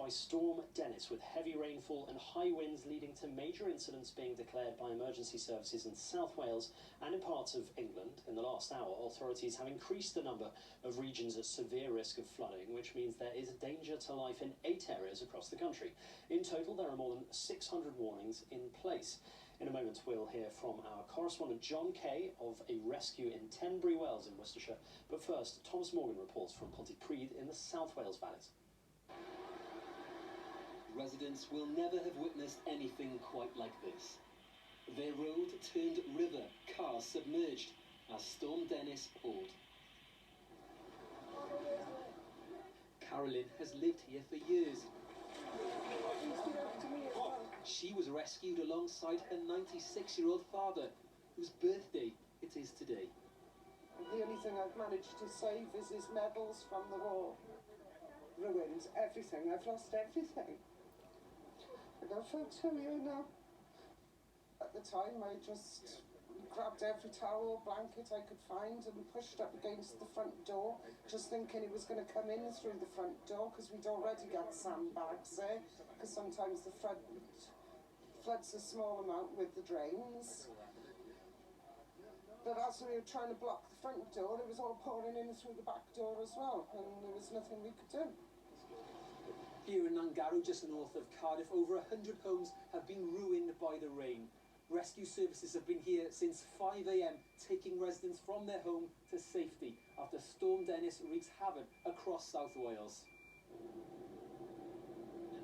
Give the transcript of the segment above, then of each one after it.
by Storm Dennis, with heavy rainfall and high winds leading to major incidents being declared by emergency services in South Wales and in parts of England. In the last hour, authorities have increased the number of regions at severe risk of flooding, which means there is danger to life in 8 areas across the country. In total, there are more than 600 warnings in place. In a moment, we'll hear from our correspondent John Kay of a rescue in Tenbury Wells in Worcestershire. But first, Thomas Morgan reports from Pontypridd in the South Wales valleys. Residents will never have witnessed anything quite like this. Their road turned river, cars submerged as Storm Dennis poured. Carolyn has lived here for years. She was rescued alongside her 96-year-old father, whose birthday it is today. The only thing I've managed to save is his medals from the war. Ruined everything. I've lost everything. I got a photo here now. At the time, I just grabbed every towel, blanket I could find and pushed up against the front door, just thinking he was going to come in through the front door, because we'd already got sandbags there, because sometimes the flood floods a small amount with the drains. But as we were trying to block the front door, it was all pouring in through the back door as well, and there was nothing we could do. Here in Nangarrow, just north of Cardiff, over 100 homes have been ruined by the rain. Rescue services have been here since 5 a.m, taking residents from their home to safety after Storm Dennis wreaks havoc across South Wales.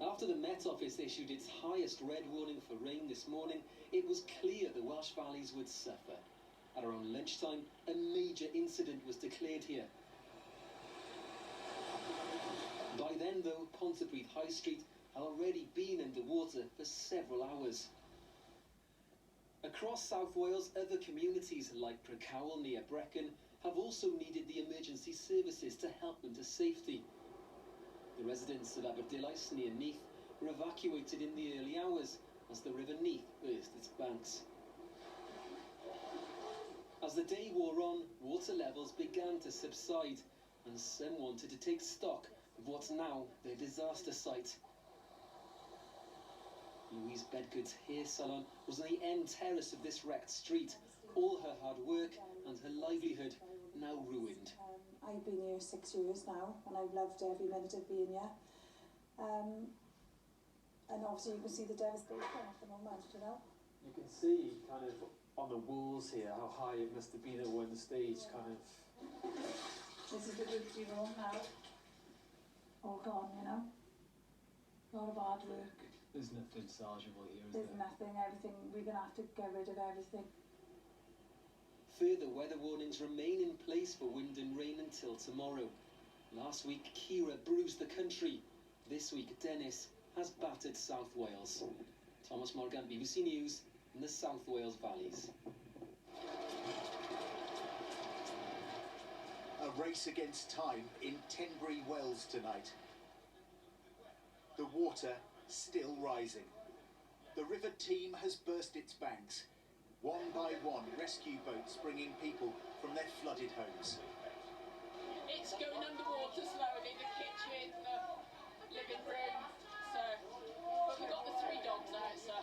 After the Met Office issued its highest red warning for rain this morning, it was clear the Welsh valleys would suffer. At around lunchtime, a major incident was declared here. By then, though, Pontypridd High Street had already been underwater for several hours. Across South Wales, other communities like Precowel near Brecon have also needed the emergency services to help them to safety. The residents of Aberdillais near Neath were evacuated in the early hours as the River Neath burst its banks. As the day wore on, water levels began to subside, and some wanted to take stock of what's now their disaster site. Louise Bedgood's hair salon was on the end terrace of this wrecked street. All her hard work and her livelihood now ruined. I've been here 6 years now, and I've loved every minute of being here. And obviously you can see the devastation at the moment, you know. You can see kind of on the walls here how high it must have been at one stage, kind of. This is the Ruby room now. All gone, you know. A lot of hard work. There's nothing salvageable here, is There's there? nothing, everything, we're going to have to get rid of everything. Further weather warnings remain in place for wind and rain until tomorrow. Last week, Kira bruised the country. This week, Dennis has battered South Wales. Thomas Morgan, BBC News, in the South Wales valleys. A race against time in Tenbury Wells tonight. The water still rising. The river team has burst its banks. One by one, rescue boats bringing people from their flooded homes. It's going underwater slowly, the kitchen, the living room, so, but we've got the 3 dogs out, so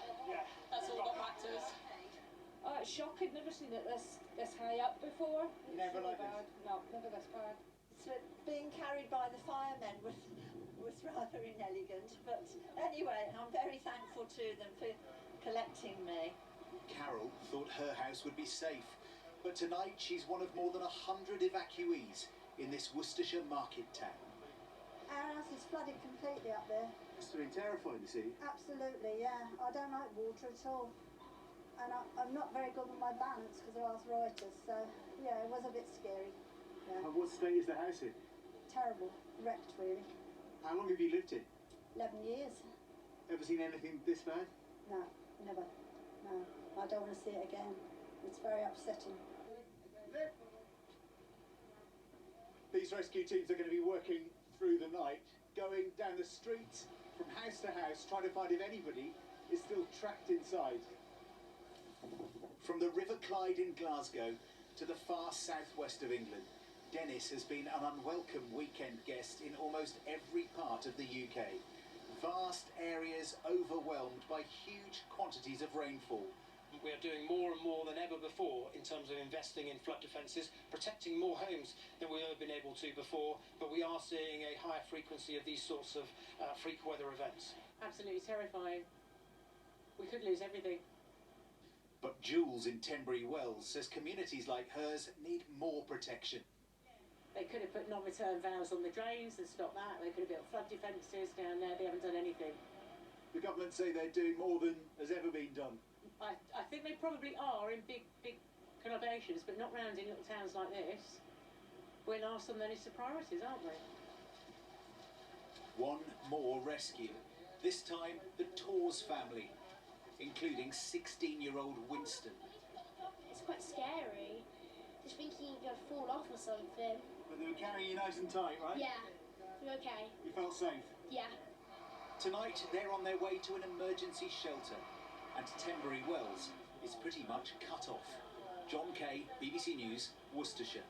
that's all that matters. It's shocking, never seen it this high up before. Never really like bad. this. No, never this bad. So being carried by the firemen was rather inelegant, but anyway, I'm very thankful to them for collecting me. Carol thought her house would be safe, but tonight she's one of more than 100 evacuees in this Worcestershire market town. Our house is flooded completely up there. Must have been terrifying to see. Absolutely, yeah. I don't like water at all. And I'm not very good with my balance because of arthritis, so yeah, it was a bit scary. Yeah. And what state is the house in? Terrible. Wrecked, really. How long have you lived here? 11 years. Ever seen anything this bad? No, never. No, I don't want to see it again. It's very upsetting. These rescue teams are going to be working through the night, going down the streets from house to house, trying to find if anybody is still trapped inside. From the River Clyde in Glasgow to the far southwest of England, Dennis has been an unwelcome weekend guest in almost every part of the UK. vast areas overwhelmed by huge quantities of rainfall. We are doing more and more than ever before in terms of investing in flood defences, protecting more homes than we've ever been able to before, but we are seeing a higher frequency of these sorts of freak weather events. Absolutely terrifying. We could lose everything. But Jules in Tenbury Wells says communities like hers need more protection. They could have put non-return valves on the drains and stopped that. They could have built flood defences down there. They haven't done anything. The government say they're doing more than has ever been done. I think they probably are in big conurbations, but not round in little towns like this. We're last on their list of priorities, aren't we? One more rescue. This time, the Tors family, including 16-year-old Winston. It's quite scary. Just thinking you're going to fall off or something. But they were carrying you nice and tight, right? Yeah. You're okay. You felt safe? Yeah. Tonight, they're on their way to an emergency shelter. And Tenbury Wells is pretty much cut off. John Kay, BBC News, Worcestershire.